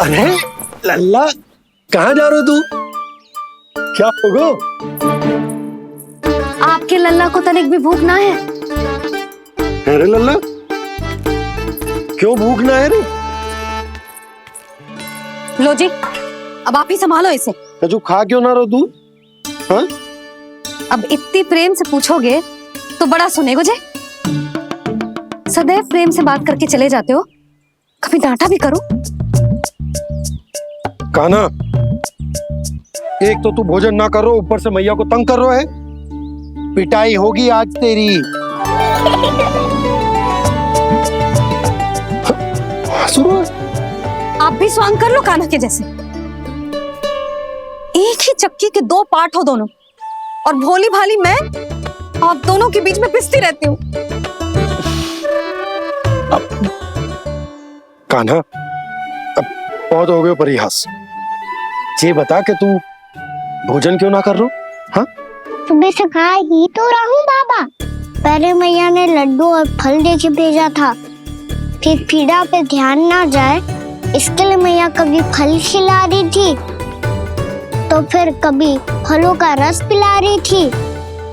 अरे लल्ला, कहाँ जा रहे हो तू? क्या होगा? आपके लल्ला को तनिक भी भूख ना है? अरे लल्ला, क्यों भूख ना है रे? लो जी, अब आप ही संभालो इसे। तू खा क्यों ना रहो तू? हाँ? अब इतनी प्रेम से पूछोगे तो बड़ा सुनेगो जे। सदैव प्रेम से बात करके चले जाते हो, कभी डांटा भी करो। कान्हा, एक तो तू भोजन ना करो, ऊपर से मैया को तंग कर रहा है। पिटाई होगी आज तेरी। आप भी स्वांग कर लो कान्हा के जैसे। एक ही चक्की के दो पार्ट हो दोनों, और भोली भाली मैं आप दोनों के बीच में पिसती रहती हूँ। कान्हा, अब बहुत हो गए परिहास। ये बता कि तू भोजन क्यों ना कर रो? हाँ? सुबह से खा ही तो रहा हूँ बाबा। पहले मैया ने लड्डू और फल देके भेजा था, फिर पीड़ा पे ध्यान ना जाए इसके लिए मैया कभी फल खिला रही थी तो फिर कभी फलों का रस पिला रही थी।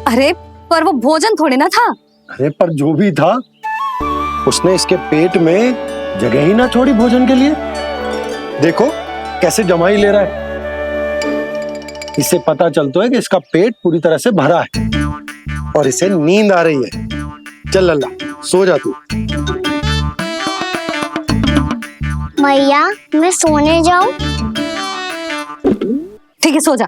अरे पर वो भोजन थोड़े ना था। अरे पर जो भी था, उसने इसके पेट में जगह ही ना छोड़ी भोजन के लिए। देखो कैसे जमाई ले रहा है। इससे पता चलता है कि इसका पेट पूरी तरह से भरा है और इसे नींद आ रही है। चल लल्ला, सो जा तू। मैया, मैं सोने जाऊं? ठीक है, सो जा।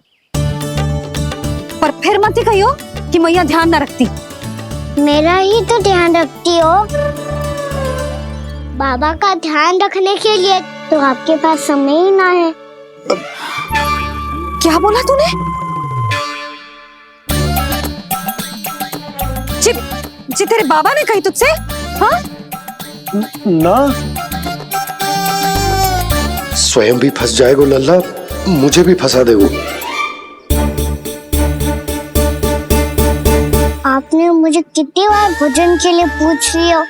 पर फिर मत ही कहियो कि मैया ध्यान ना रखती। मेरा ही तो ध्यान रखती हो। बाबा का ध्यान रखने के लिए तो आपके पास समय ही ना है। क्या बोला तूने? जी तेरे बाबा ने कही तुझसे? हाँ? ना, स्वयं भी फंस जाएगा लल्ला, मुझे भी फंसा देगो। आपने मुझे कितनी बार भोजन के लिए पूछ लिया,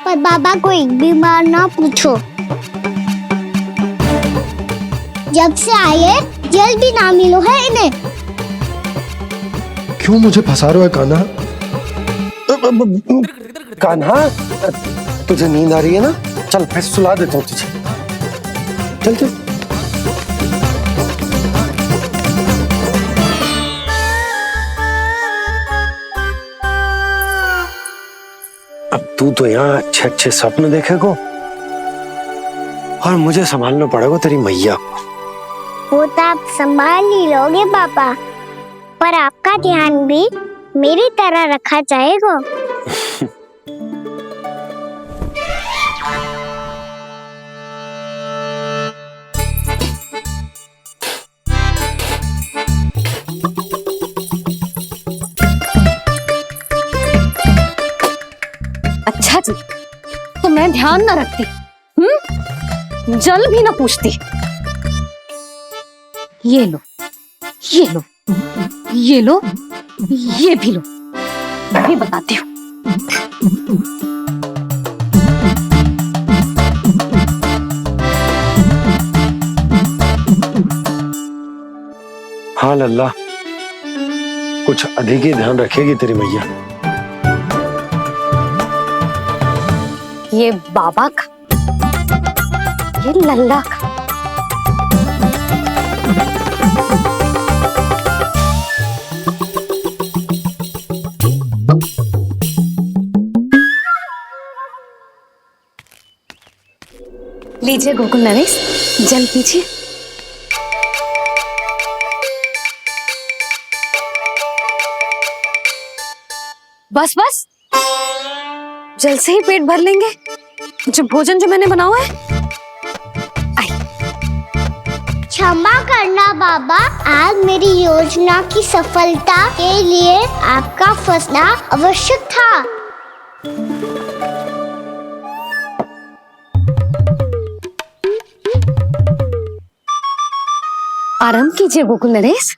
पर बाबा को एक भी बार ना पूछो। जब से आए जल भी ना मिलो है इन्हें। क्यों मुझे फंसा रहा है कान्हा? कान्हा, तुझे नींद आ रही है ना? चल मैं सुला देता हूँ तुझे। चल चल। अब तू तो यहाँ अच्छे अच्छे सपने देखेगा और मुझे संभालना पड़ेगा तेरी मैया को। वो तो आप संभाल ही लोगे पापा, पर आपका ध्यान भी मेरी तरह रखा जाएगा। अच्छा जी, तो मैं ध्यान ना रखती, जल भी ना पूछती। ये लो, ये लो, ये लो, ये भी लो। मैं भी बताती हूँ। हाँ लल्ला, कुछ अधिक ही ध्यान रखेगी तेरी मैया। ये बाबा का, ये लल्ला का। लीजिए गोकुल नरेश, जल पीजिए। बस बस, जल से ही पेट भर लेंगे। जो भोजन जो मैंने बनाया है। क्षमा करना बाबा, आज मेरी योजना की सफलता के लिए आपका फंसना आवश्यक था। आराम कीजिए गोकुल नरेश।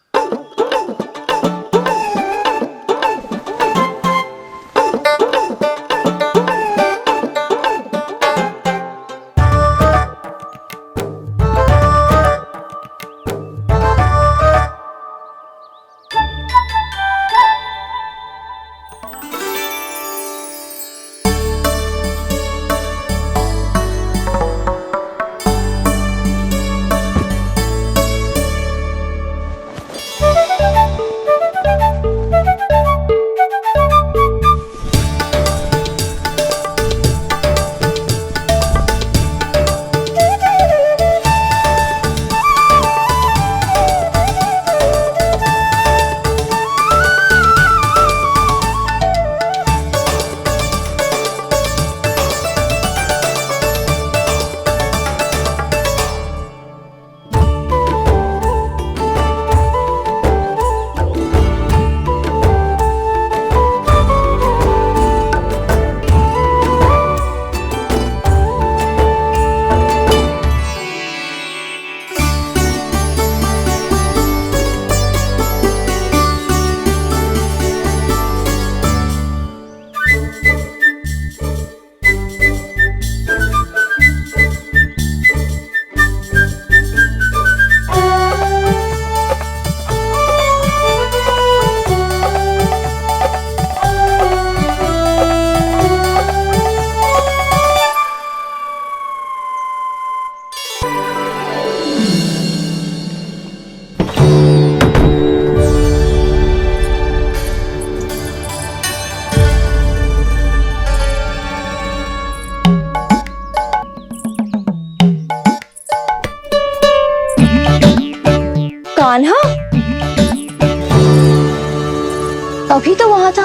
अभी तो वहां था,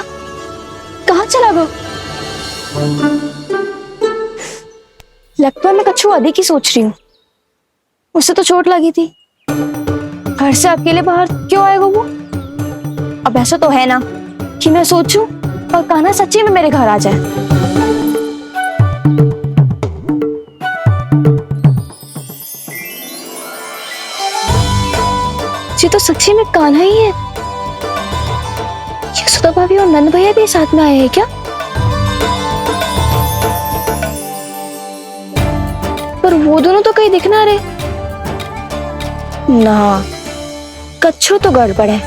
कहाँ चला गया? लगता है मैं कच्छू आदि की सोच रही हूँ। उसे तो चोट लगी थी, घर से अकेले बाहर क्यों आएगा वो? अब ऐसा तो है ना कि मैं सोचूं और कान्हा सच्ची में मेरे घर आ जाए। ये तो सच्ची में कान्हा ही है। ये सुधा भाभी और नंद भैया भी साथ में आए हैं क्या? पर वो दोनों तो कहीं दिख ना रहे। ना, कच्छू तो गड़बड़ है।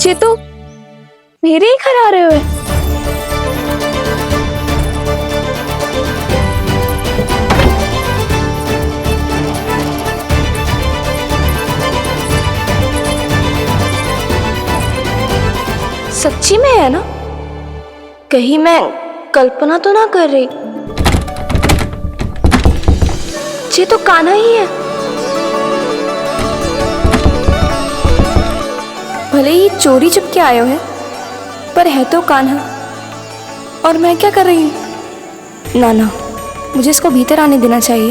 ये तो मेरे ही घर आ रहे हुए। सच्ची में है ना? कहीं मैं कल्पना तो ना कर रही? ये तो कान्हा ही है। भले ही चोरी चुपके आए हैं, पर है तो कान्हा। और मैं क्या कर रही हूँ? ना ना, मुझे इसको भीतर आने देना चाहिए।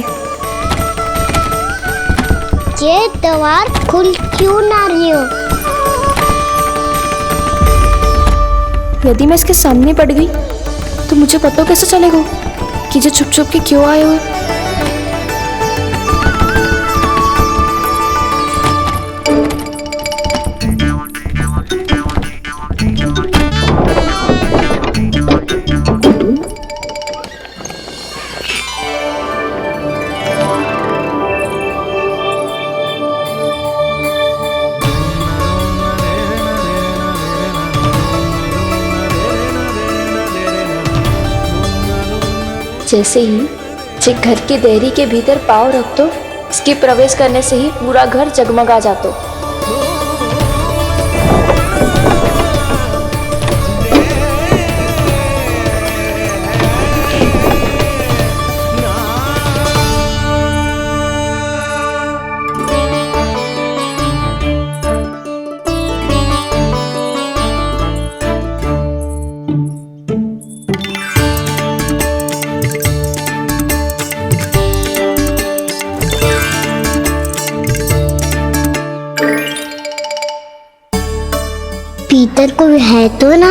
ये द्वार खुल क्यों ना रही हो? यदि मैं इसके सामने पड़ गई तो मुझे पता कैसे चलेगा कि ये छुप छुप के क्यों आए हुए? जैसे ही जे घर की देहरी के भीतर पाँव रख दो, इसके प्रवेश करने से ही पूरा घर जगमगा जातो। भीतर कोई है तो ना?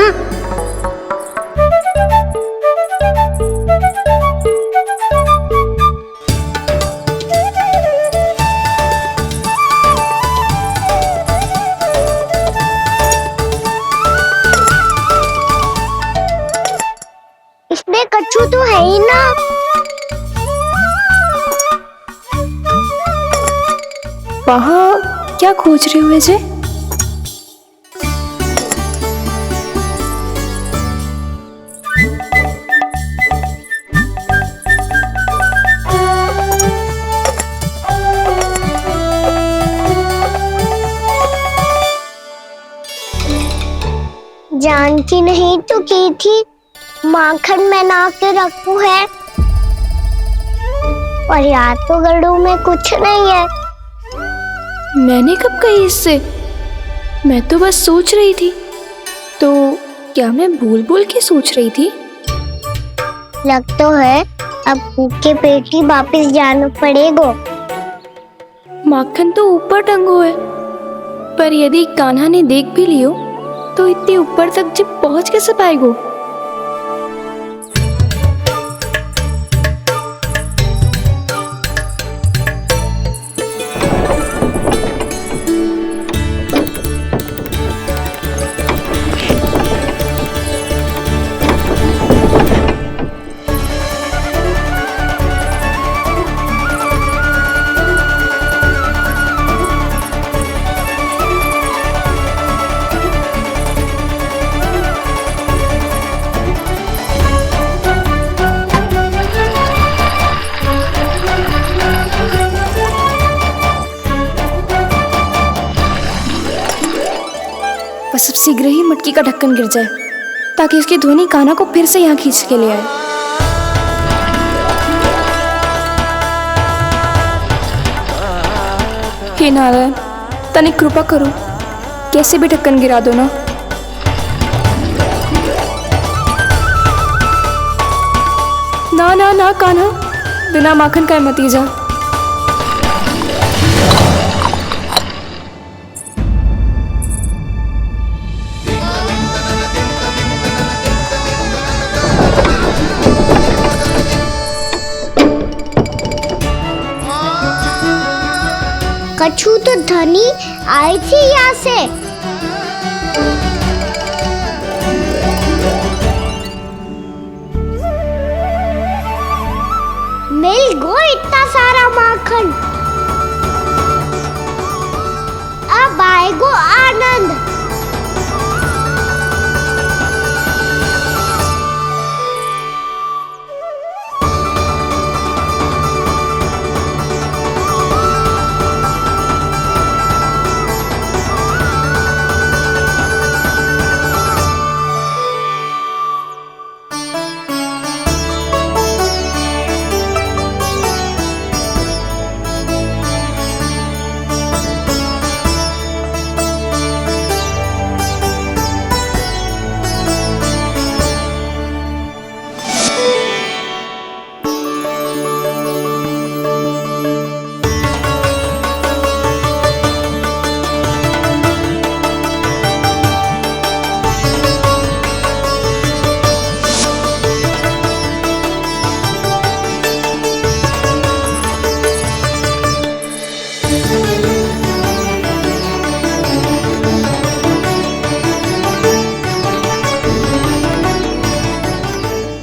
इसमें कच्छू तो है ही ना। वहाँ क्या खोज रहे हुए जे? जानकी नहीं तो की थी माखन में ना के रखू है, और यहाँ तो गड़ू में कुछ नहीं है। मैंने कब कही इससे? मैं तो बस सोच रही थी। तो क्या मैं भूल भूल के सोच रही थी? लग तो है अब भूखे पेट ही वापिस जाना पड़ेगा। माखन तो ऊपर टंगो है, पर यदि कान्हा ने देख भी लियो तो इतने ऊपर तक जब पहुंच कैसे पाएगो? बस अब शीघ्र ही मटकी का ढक्कन गिर जाए ताकि उसकी ध्वनि कान्हा को फिर से यहाँ खींच के ले आए। हे नारायण, तनिक कृपा करो, कैसे भी ढक्कन गिरा दो ना। ना ना ना कान्हा, बिना माखन का मत ही जा। कछु तो धनी आई थी यहाँ से। मिल गो इतना सारा माखन, अब आएगो आनंद।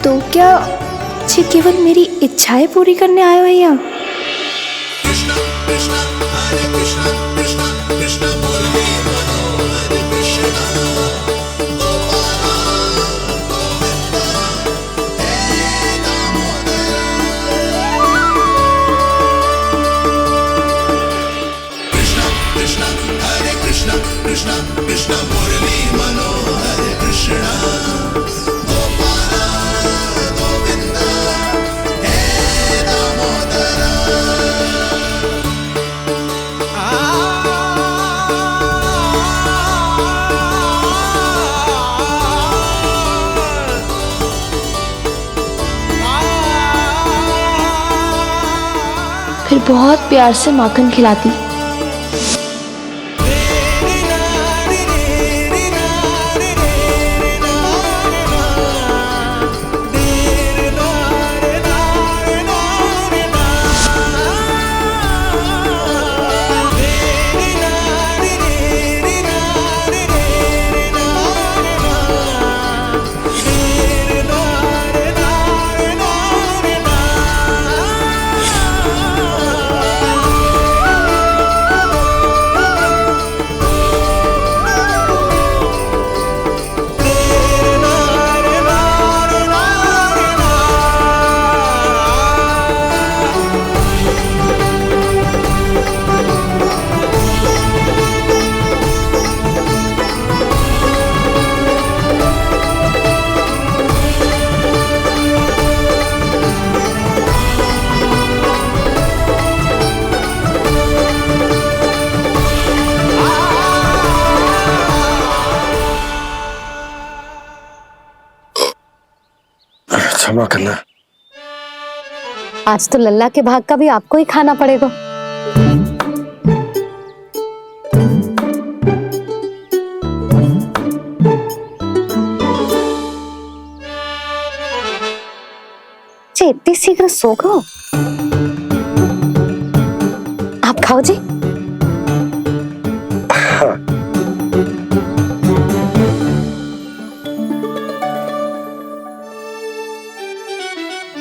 तो क्या ये केवल मेरी इच्छाएं पूरी करने आए हो यहाँ? फिर बहुत प्यार से माखन खिलाती। क्षमा करना। आज तो लल्ला के भाग का भी आपको ही खाना पड़ेगा। जी इतनी शीघ्र सो गो? आप खाओ जी। हाँ।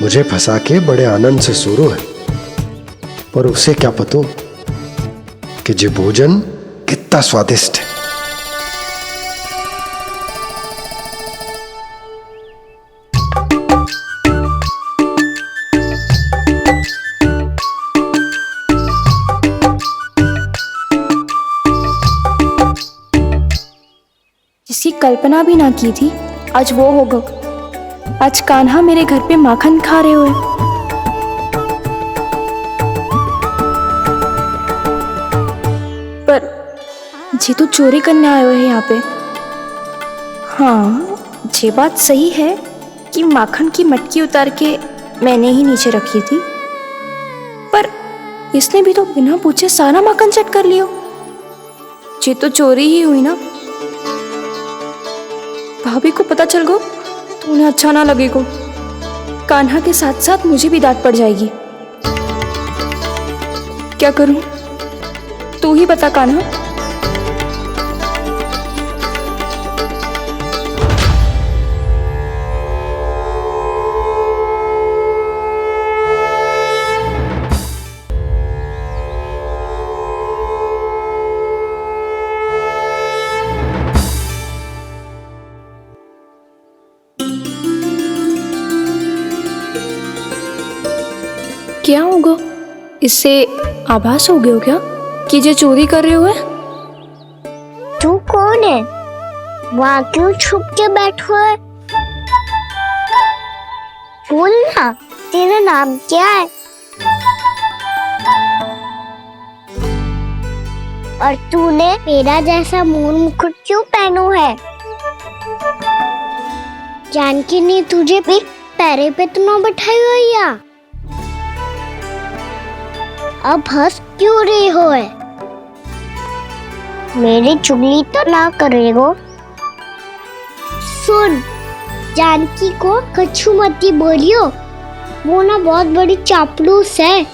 मुझे फंसा के बड़े आनंद से सो रो है, पर उसे क्या पता कि ये भोजन कितना स्वादिष्ट है। जिसकी कल्पना भी ना की थी, आज वो होगा। आज कान्हा मेरे घर पे माखन खा रहे हुए। जी तो चोरी करने आए हुए हैं यहाँ पे। हाँ, ये बात सही है कि माखन की मटकी उतार के मैंने ही नीचे रखी थी, पर इसने भी तो बिना पूछे सारा माखन चट कर लिया। ये तो चोरी ही हुई ना। भाभी को पता चल गो तो उन्हें अच्छा ना लगेगा। कान्हा के साथ साथ मुझे भी डांट पड़ जाएगी। क्या करूं? तू ही बता कान्हा। क्या होगा? इससे आभास हो गया क्या कि ये चोरी कर रहे हुए? तू कौन है? वहाँ क्यों छुप के बैठो है? बोल ना, तेरा नाम क्या है? और तूने मेरा जैसा मोर मुकुट क्यों पहनो है? जानकी ने तुझे भी पैरे पे तो ना बैठाई हुई है। अब हंस क्यों रही हो है? मेरी चुगली तो ना करेगो। सुन, जानकी को कछु मती बोलियो, वो ना बहुत बड़ी चापलूस है।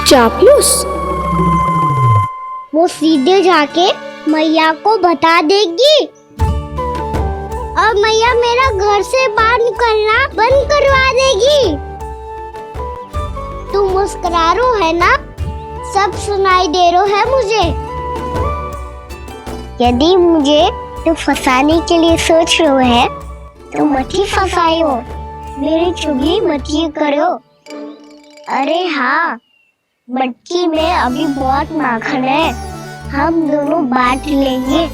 चापलूस? वो सीधे जाके मैया को बता देगी और मैया मेरा घर से बाहर निकलना बंद करवा देगी। तू मुस्कुरा रो है ना? सब सुनाई दे रो है मुझे। यदि मुझे तू फंसाने के लिए सोच रहे है तो मत ही फंसायो, मेरी चुगली मत ही करो। अरे हाँ, मटकी में अभी बहुत माखन है, हम दोनों बांट लेंगे।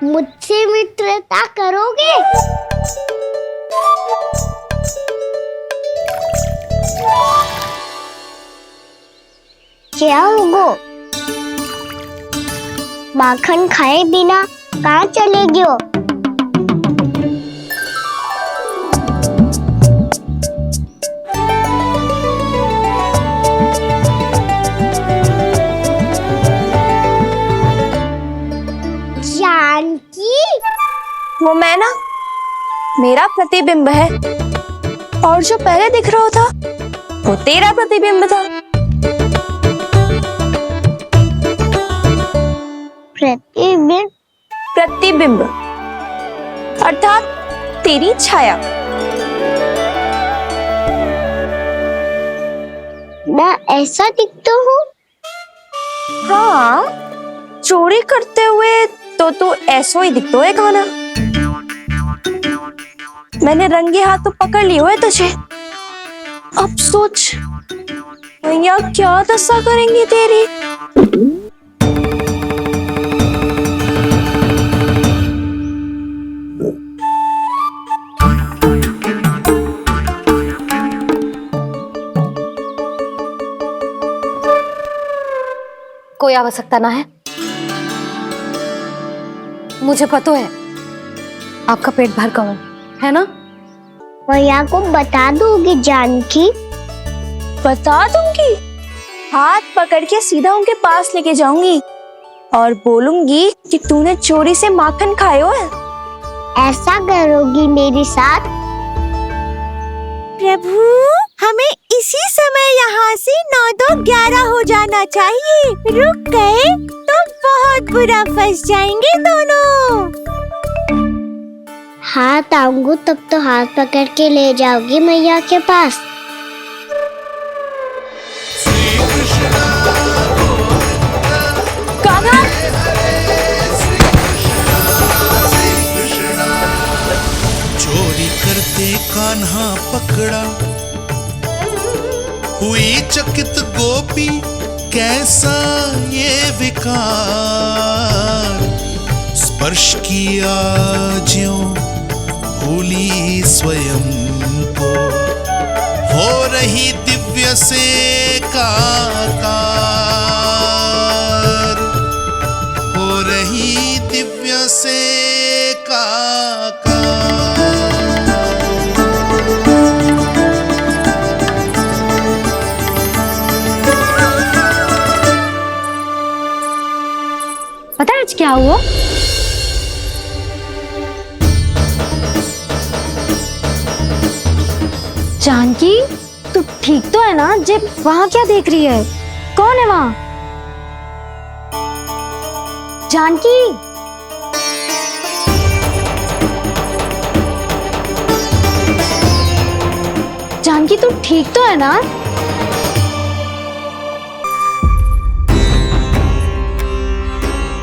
मुझसे मित्रता करोगे? क्या होगा? माखन खाए बिना कहाँ चलेगी हो? जानकी? वो मैं ना, मेरा प्रतिबिंब है, और जो पहले दिख रहा था वो तेरा प्रतिबिंब था। प्रतिबिंब? प्रतिबिंब अर्थात तेरी छाया। मैं ऐसा दिखता हूँ? हाँ, चोरी करते हुए तो तू ऐसा ही दिखता है खाना। मैंने रंगे हाथ तो पकड़ लिए हुए तुझे। अब सोच भैया क्या दशा करेंगी तेरी। कोई आवश्यकता ना है, मुझे पता है आपका पेट भर गया है ना। मैया को बता दोगी जानकी? बता दूंगी, हाथ पकड़ के सीधा उनके पास लेके जाऊंगी और बोलूंगी कि तूने चोरी से माखन खाया है। ऐसा करोगी मेरे साथ? प्रभु, हमें इसी समय यहाँ से 9-2-11 हो जाना चाहिए। रुक गए तो बहुत बुरा फंस जाएंगे दोनों। हाथ आऊंगी तब तो हाथ पकड़ के ले जाओगी मैया के पास। कान्हा, चोरी करते कान्हा पकड़ा, हुई चकित गोपी कैसा ये विकार, स्पर्श किया ज्यों भूली स्वयं को, हो रही दिव्य से काकार, हो रही दिव्य से काकार। पता है आज क्या हुआ? जानकी, तू ठीक तो है ना? जे वहां क्या देख रही है? कौन है वहां? जानकी, जानकी तू ठीक तो है ना?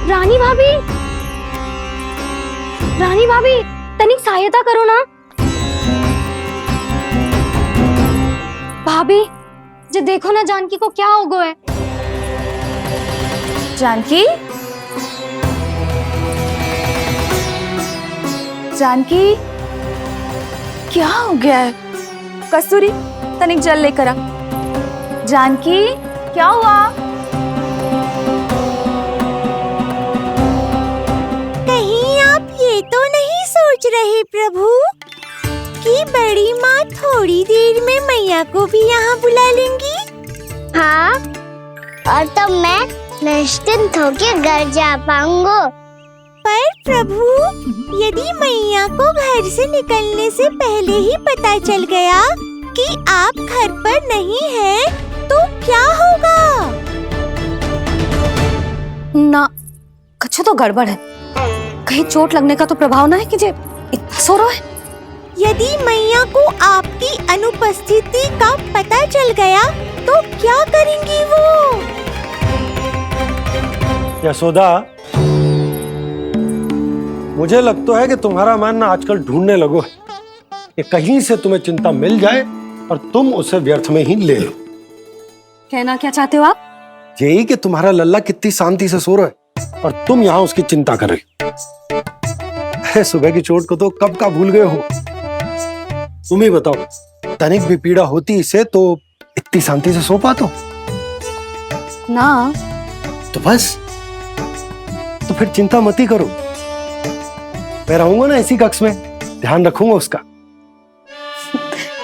रानी भाभी, रानी भाभी, तनिक सहायता करो ना। भाभी, जे देखो ना जानकी को क्या हो गया है। जानकी, जानकी, क्या हो गया है? कस्तूरी, तनिक जल लेकर आ। जानकी, क्या हुआ? कहीं आप ये तो नहीं सोच रहे प्रभु कि बड़ी माँ थोड़ी देर में मैया को भी यहाँ बुला लेंगी? हाँ, और तब मैं निश्चिंत होके घर जा पाऊंगा। पर प्रभु, यदि मैया को घर से निकलने से पहले ही पता चल गया कि आप घर पर नहीं हैं, तो क्या होगा? ना, कछु तो गड़बड़ है। कहीं चोट लगने का तो प्रभाव ना है कि जे इतना सो रहा है। यदि मैया को आपकी अनुपस्थिति का पता चल गया तो क्या करेंगी वो? यशोदा, मुझे लगता है कि तुम्हारा मन ना आजकल ढूंढने लगो है कि कहीं से तुम्हें चिंता मिल जाए और तुम उसे व्यर्थ में ही ले लो। कहना क्या चाहते हो आप? यही कि तुम्हारा लल्ला कितनी शांति से सो रहा है और तुम यहाँ उसकी चिंता कर रही हो। सुबह की चोट को तो कब का भूल गए हो। तुम ही बताओ, तनिक भी पीड़ा होती इसे तो इतनी शांति से सो पाते हो? ना, तो बस, तो फिर चिंता मत ही करो। मैं रहूंगा ना इसी कक्ष में, ध्यान रखूंगा उसका।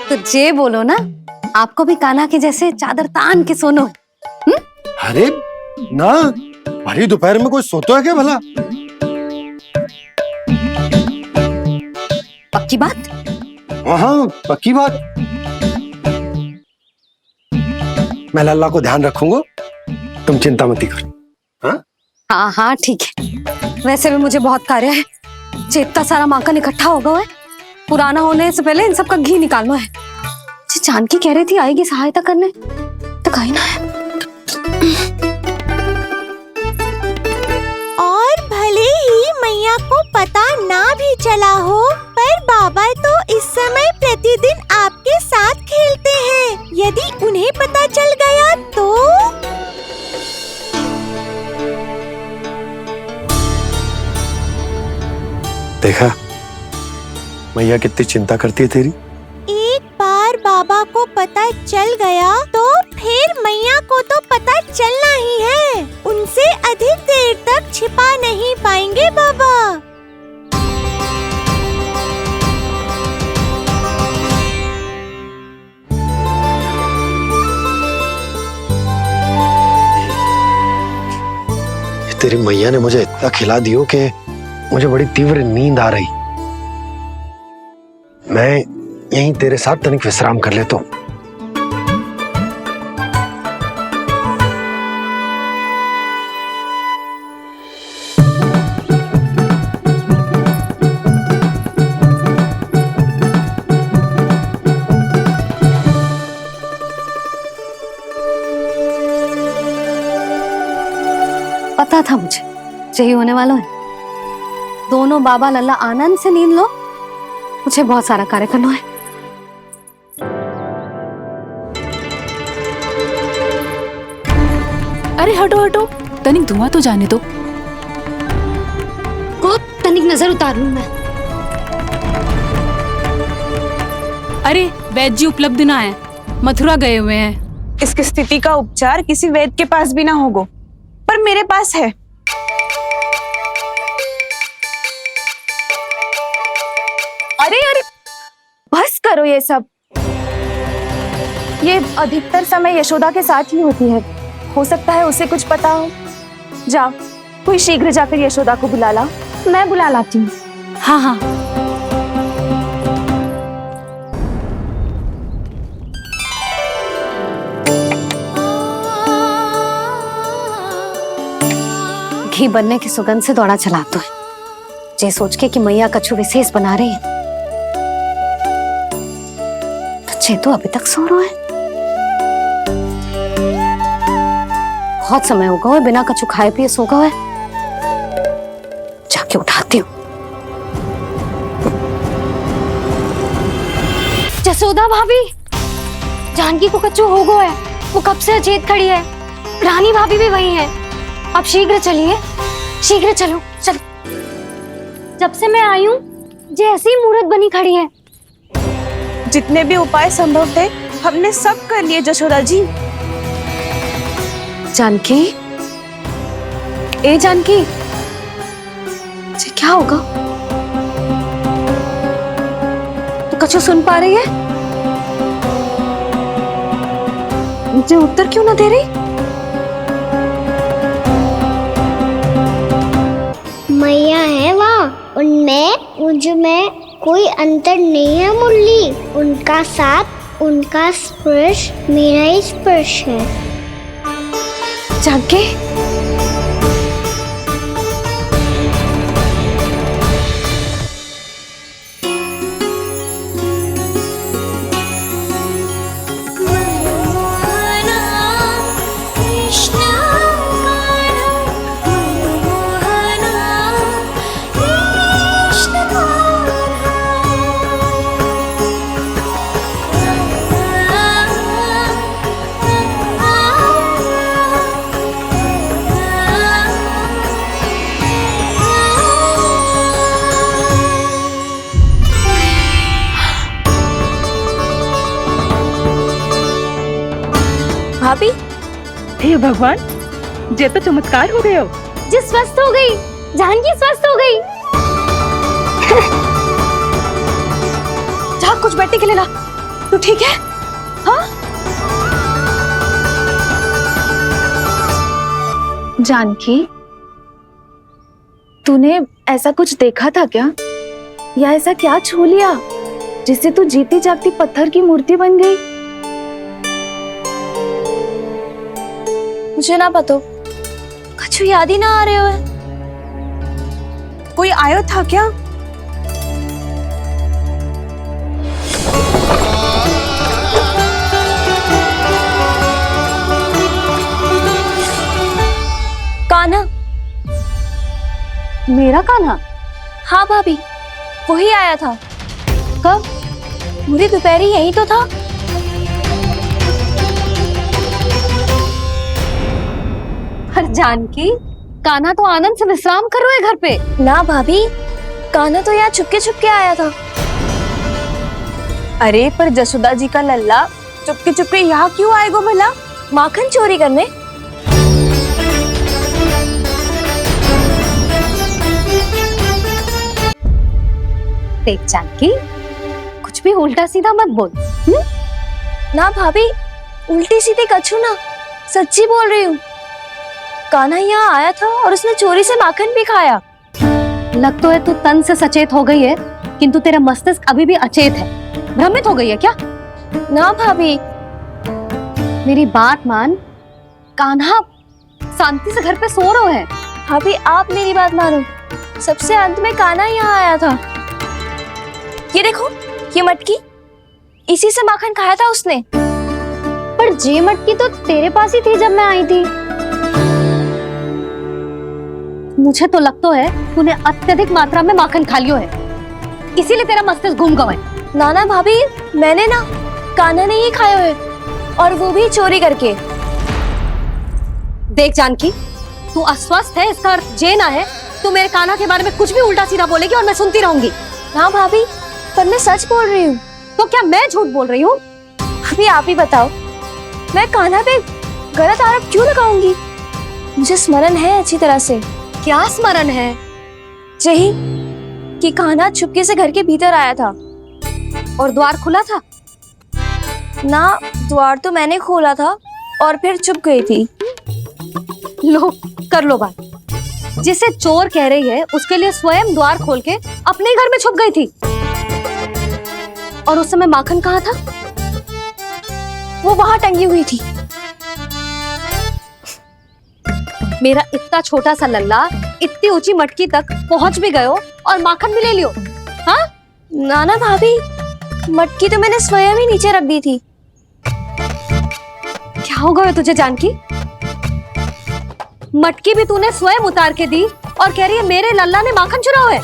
तो जे बोलो ना, आपको भी कान्हा के जैसे चादर तान के सोनो। अरे ना, भरी दोपहर में कोई सोता है क्या भला? पक्की बात? हाँ, पक्की बात। मैं लल्ला को ध्यान रखूंगा, तुम चिंता मत ही करो। हाँ हाँ हाँ, ठीक है। वैसे भी मुझे बहुत कार्य है। जे इतना सारा माखन इकट्ठा होगा है, पुराना होने से पहले इन सब का घी निकालना है। जे जानकी कह रही थी आएगी सहायता करने, तो कहीं ना है। और भले ही मैया को पता ना भी चला हो, पर बाबा तो इस समय प्रतिदिन आपके साथ खेलते हैं। यदि उन्हें पता चल गया तो? देखा मैया कितनी चिंता करती है तेरी। एक बार बाबा को पता चल गया तो फिर मैया को तो पता चलना ही है। उनसे अधिक देर तक छिपा नहीं पाएंगे बाबा। तेरी मैया ने मुझे इतना खिला दियो कि मुझे बड़ी तीव्र नींद आ रही। मैं यहीं तेरे साथ तनिक विश्राम कर लेता हूँ। पता था मुझे यही होने वाला है। दोनों बाबा लल्ला आनंद से नींद लो, मुझे बहुत सारा कार्य करना है। अरे हटो हटो, तनिक धुआं तो जाने दो। को तनिक नजर उतार लूं मैं। अरे वैद्य जी उपलब्ध ना है, मथुरा गए हुए हैं। इसकी स्थिति का उपचार किसी वैद्य के पास भी ना होगा, पर मेरे पास है। अरे अरे बस करो ये सब। ये अधिकतर समय यशोदा के साथ ही होती है, हो सकता है उसे कुछ पता हो। जा, कोई शीघ्र जाकर यशोदा को बुला ला। मैं बुला लाती हूँ। हाँ हाँ। घी बनने की सुगंध से दौड़ा चला तो है, जे सोच के कि मैया कछु विशेष बना रही है। बच्चे तो अभी तक सो रहे हैं। बहुत समय हो गया है बिना कछु खाए पिए सो गए। जाके उठाती हूँ। जसोदा भाभी, जानकी को कच्चू हो गया है, वो कब से अचेत खड़ी है। रानी भाभी भी वही है। आप शीघ्र चलिए, शीघ्र चलो चलो। जब से मैं आई हूँ जैसी ही मूर्त बनी खड़ी है। जितने भी उपाय संभव थे हमने सब कर लिए जशोदा जी। जानकी, ए जानकी, ये क्या होगा? तू कछु सुन पा रही है? मुझे उत्तर क्यों ना दे रही? मैया है वहाँ, उनमें मुझमें कोई अंतर नहीं है मुरली। उनका साथ, उनका स्पर्श मेरा ही स्पर्श है। जानकी, भाभी, हे भगवान, ये तो चमत्कार हो गए हो। जी स्वस्थ हो गई, जानकी स्वस्थ हो गई। जा कुछ बैठने के लिए ला। तू ठीक है? हाँ? जानकी, तूने ऐसा कुछ देखा था क्या, या ऐसा क्या छू लिया जिससे तू जीती जागती पत्थर की मूर्ति बन गई? मुझे ना पता, कुछ याद ही ना आ रहे हो। कोई आयो था क्या? कान्हा, मेरा कान्हा? हाँ भाभी, वही आया था। कब? पूरी दोपहरी यही तो था। पर जानकी, कान्हा तो आनंद से विश्राम कर रहे घर पे। ना भाभी, कान्हा तो यहाँ छुपके आया था। अरे पर जसोदा जी का लल्ला चुपके यहाँ क्यों आएगा भला? माखन चोरी करने। देख जानकी, कुछ भी उल्टा सीधा मत बोल। ना भाभी, उल्टी सीधी कछु ना, सच्ची बोल रही हूँ। कान्हा यहाँ आया था और उसने चोरी से माखन भी खाया। लग तो है तू तन से सचेत हो गई है, किंतु तेरा मस्तिष्क अभी भी अचेत है। भ्रमित हो गई है क्या? ना भाभी, मेरी बात मान। कान्हा शांति से घर पे सो रहे हैं। भाभी आप मेरी बात मानो। सबसे अंत में कान्हा यहाँ आया था। ये देखो, ये मटकी, इसी से माखन खाया था उसने। पर जे मटकी तो तेरे पास ही थी जब मैं आई थी। मुझे तो लगता है तूने अत्यधिक मात्रा में माखन खा लियो है, इसीलिए तेरा मस्तिष्क घूम गया है। नाना भाभी, मैंने ना, कान्हा ने ही खाया है, और वो भी चोरी करके। देख जानकी, तू अस्वस्थ है इसका अर्थ ये ना है तू मेरे कान्हा के बारे में कुछ भी उल्टा सीधा बोलेगी और मैं सुनती रहूंगी। ना भाभी, पर मैं सच बोल रही हूँ। तो क्या मैं झूठ बोल रही हूँ? अभी आप ही बताओ, मैं कान्हा पे गलत आरोप क्यों लगाऊंगी? मुझे स्मरण है अच्छी तरह से। क्या स्मरण है? यही कि कान्हा चुपके से घर के भीतर आया था। और द्वार खुला था? ना, द्वार तो मैंने खोला था और फिर चुप गई थी। लो, कर लो बात। जिसे चोर कह रही है उसके लिए स्वयं द्वार खोल के अपने घर में छुप गई थी। और उस समय माखन कहाँ था? वो वहां टंगी हुई थी। मेरा इतना छोटा सा लल्ला इतनी ऊंची मटकी तक पहुंच भी गयो और माखन भी ले लियो? हाँ? ना भाभी, मटकी तो मैंने स्वयं ही नीचे रख दी थी। क्या हो गया तुझे जानकी? मटकी भी तूने स्वयं उतार के दी और कह रही है मेरे लल्ला ने माखन चुराया है।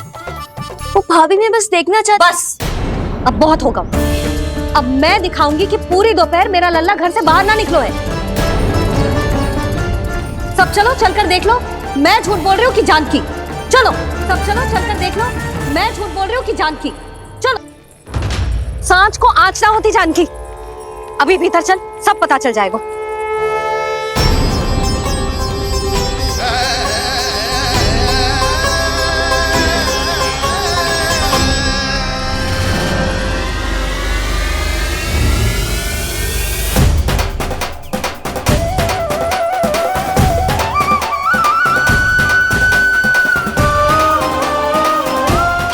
वो भाभी मैं बस देखना चाहती। बस, अब बहुत होगा। अब मैं दिखाऊंगी कि पूरी दोपहर मेरा लल्ला घर से बाहर ना निकलो है। सब चलो, चलकर देख लो मैं झूठ बोल रही हूँ कि जानकी। चलो सब चलो, चलकर देख लो मैं झूठ बोल रही हूँ कि जानकी। चलो, सांझ को आँच ना होती जानकी। अभी भीतर चल, सब पता चल जाएगा।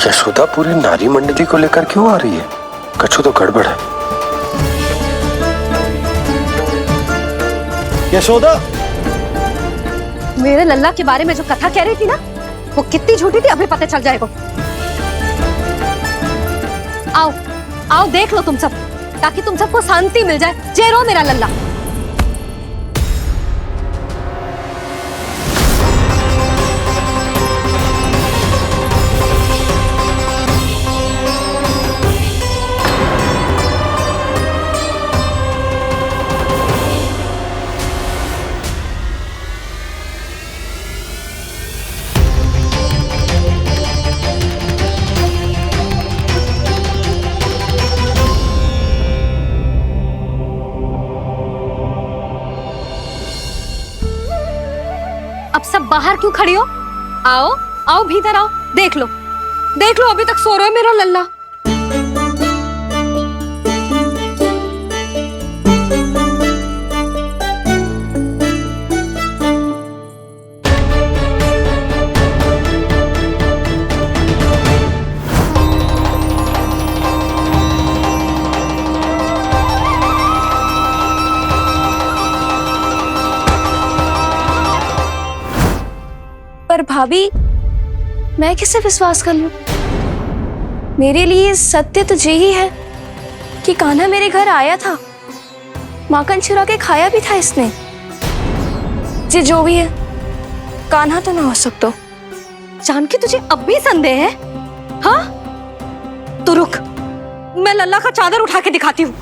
यशोदा पूरी नारी मंडली को लेकर क्यों आ रही है? कछु तो गड़बड़ है। यशोदा, मेरे लल्ला के बारे में जो कथा कह रही थी ना, वो कितनी झूठी थी अभी पता चल जाएगा। आओ आओ देख लो तुम सब, ताकि तुम सबको शांति मिल जाए। जेरो मेरा लल्ला। अब सब बाहर क्यों खड़ी हो? आओ आओ भीतर आओ, देख लो अभी तक सो रहा है मेरा लल्ला। पर भाभी, मैं किसे विश्वास कर लूं? मेरे लिए सत्य तो यही है कि कान्हा मेरे घर आया था, माखन चुरा के खाया भी था इसने। जी जो भी है, कान्हा तो ना हो सकता। जानकी तुझे अब भी संदेह है? हाँ तो रुक, मैं लल्ला का चादर उठा के दिखाती हूँ।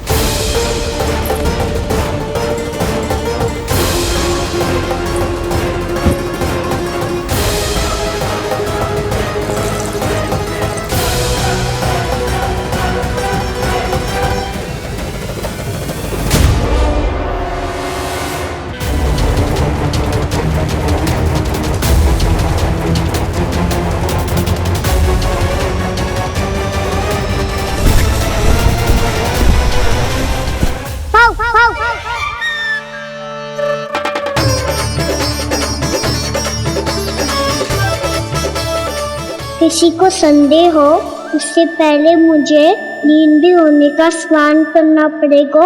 किसी को संदेह हो उससे पहले मुझे नींद भी होने का स्नान करना पड़ेगा।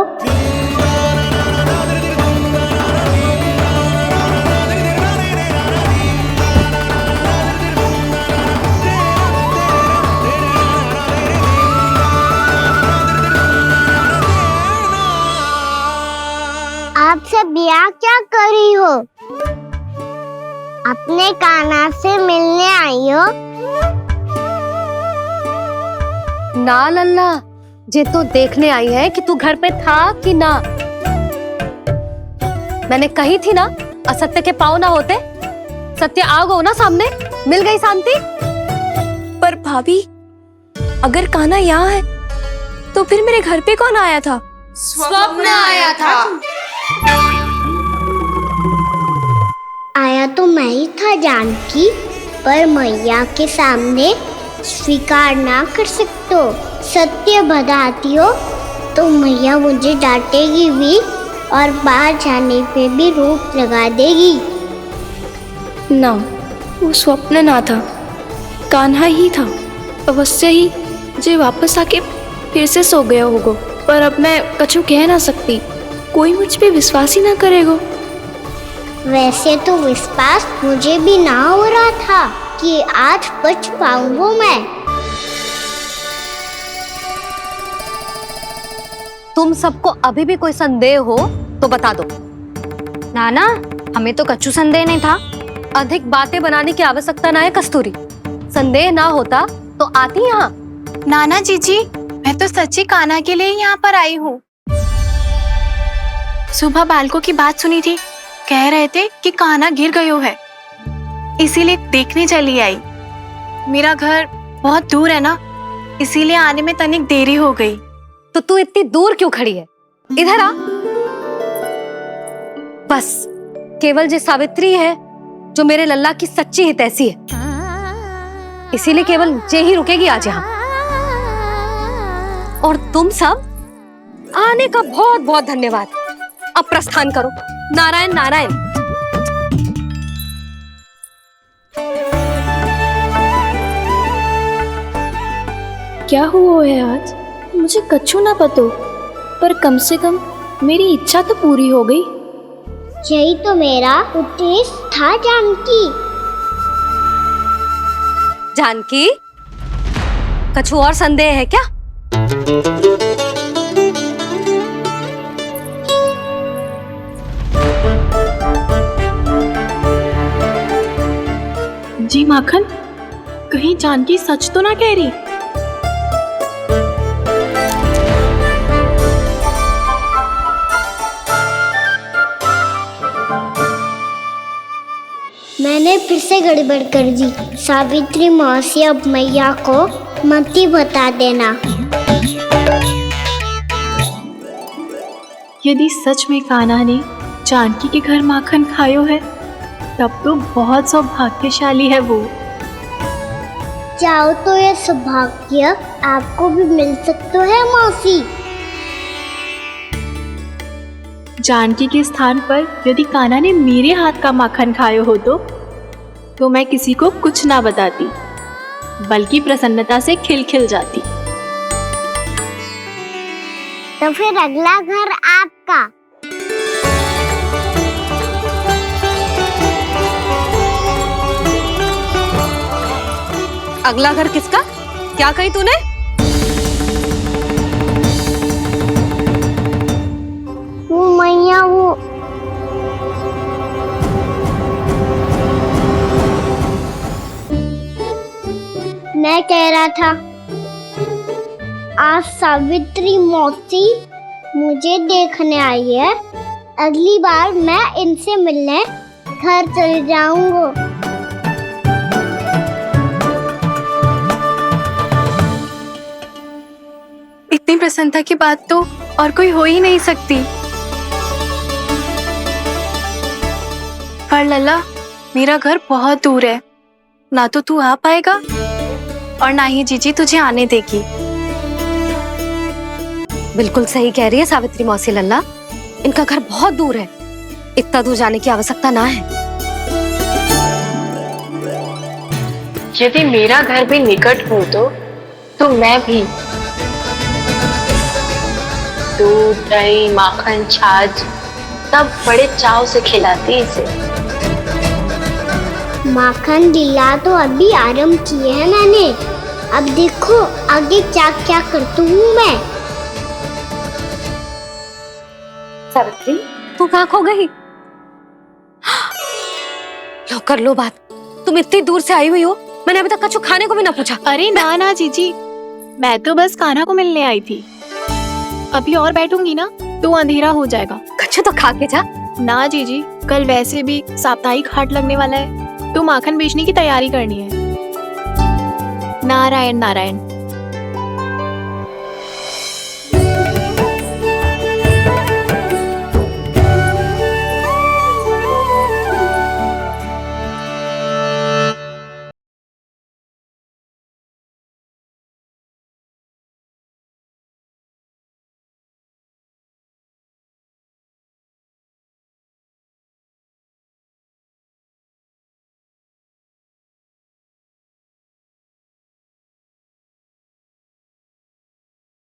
आप सब यहाँ क्या कर रही हो? अपने कान्हा से मिलने आई हो? ना लल्ला, जे तो देखने आई है कि तू घर पे था कि ना। मैंने कही थी ना, असत्य के पांव ना होते। सत्य आ गो ना सामने, मिल गई शांति। पर भाभी, अगर कान्हा यहाँ है तो फिर मेरे घर पे कौन आया था? स्वप्न आया था। आया तो मैं ही था जानकी, पर मैया के सामने स्वीकार ना कर सकते हो। सत्य बताती हो तो मैया मुझे डांटेगी भी और बाहर जाने पे भी रोक लगा देगी। ना, वो स्वप्न ना था, कान्हा ही था। अवश्य ही जे वापस आके फिर से सो गया होगा, पर अब मैं कछु कह ना सकती। कोई मुझ पे विश्वास ही ना करेगा। वैसे तो विश्वास मुझे भी ना हो रहा था कि आज बच पाऊंगा मैं। तुम सबको अभी भी कोई संदेह हो तो बता दो। नाना, हमें तो कछु संदेह नहीं था। अधिक बातें बनाने की आवश्यकता ना है कस्तूरी। संदेह ना होता तो आती यहाँ। नाना जीजी, मैं तो सच्ची कान्हा के लिए ही यहाँ पर आई हूँ। सुबह बालकों की बात सुनी थी, कह रहे थे कि कान्हा गिर गयो है, इसीलिए देखने चली आई। मेरा घर बहुत दूर है ना, इसीलिए आने में तनिक देरी हो गई। तो तू इतनी दूर क्यों खड़ी है? इधर आ। बस केवल जे सावित्री है जो मेरे लल्ला की सच्ची हितैषी है, इसीलिए केवल जे ही रुकेगी आज यहाँ। और तुम सब आने का बहुत बहुत धन्यवाद। अब प्रस्थान करो। नारायण नारायण। क्या हुआ है आज? मुझे कछु ना पतो, पर कम से कम मेरी इच्छा तो पूरी हो गई। यही तो मेरा उद्देश्य था जानकी। जानकी, कछु और संदेह है क्या? जी माखन, कहीं जानकी सच तो ना कह रही? मैंने फिर से गड़बड़ कर दी। सावित्री मौसी अब मैया को मत ही बता देना। यदि सच में कान्हा ने जानकी के घर माखन खायो है, तब तो बहुत सौभाग्यशाली है वो। चाहो तो ये सौभाग्य आपको भी मिल सकता है मौसी। जानकी के स्थान पर यदि कान्हा ने मेरे हाथ का माखन खायो हो तो मैं किसी को कुछ ना बताती, बल्कि प्रसन्नता से खिलखिल जाती। तो फिर अगला घर आपका। अगला घर किसका? क्या कही तूने? वो मैया, वो मैं कह रहा था, आज सावित्री मौसी मुझे देखने आई है। अगली बार मैं इनसे मिलने घर चले जाऊंगा। इतनी प्रसन्नता की बात तो और कोई हो ही नहीं सकती। पर लल्ला, मेरा घर बहुत दूर है, ना तो तू आ पाएगा और ना ही जीजी तुझे आने देगी। बिल्कुल सही कह रही है सावित्री मौसी लल्ला, इनका घर बहुत दूर है, इतना दूर जाने की आवश्यकता ना है। यदि मेरा घर भी निकट हो तो मैं भी दूध, दही, माखन, छाछ सब बड़े चाव से खिलाती इसे। माखन दिला तो अभी आरंभ किए हैं मैंने, अब देखो आगे क्या क्या करती हूँ मैं। सावित्री, तू कहाँ खो गई? लो कर लो बात। तुम इतनी दूर से आई हुई हो, मैंने अभी तक कछु खाने को भी ना पूछा। अरे ना ना जीजी, मैं तो बस कान्हा को मिलने आई थी। अभी और बैठूंगी ना तो अंधेरा हो जाएगा। कछु तो खा के जा। ना जीजी, कल वैसे भी साप्ताहिक हाट लगने वाला है, तो माखन बेचने की तैयारी करनी है। नारायण नारायण।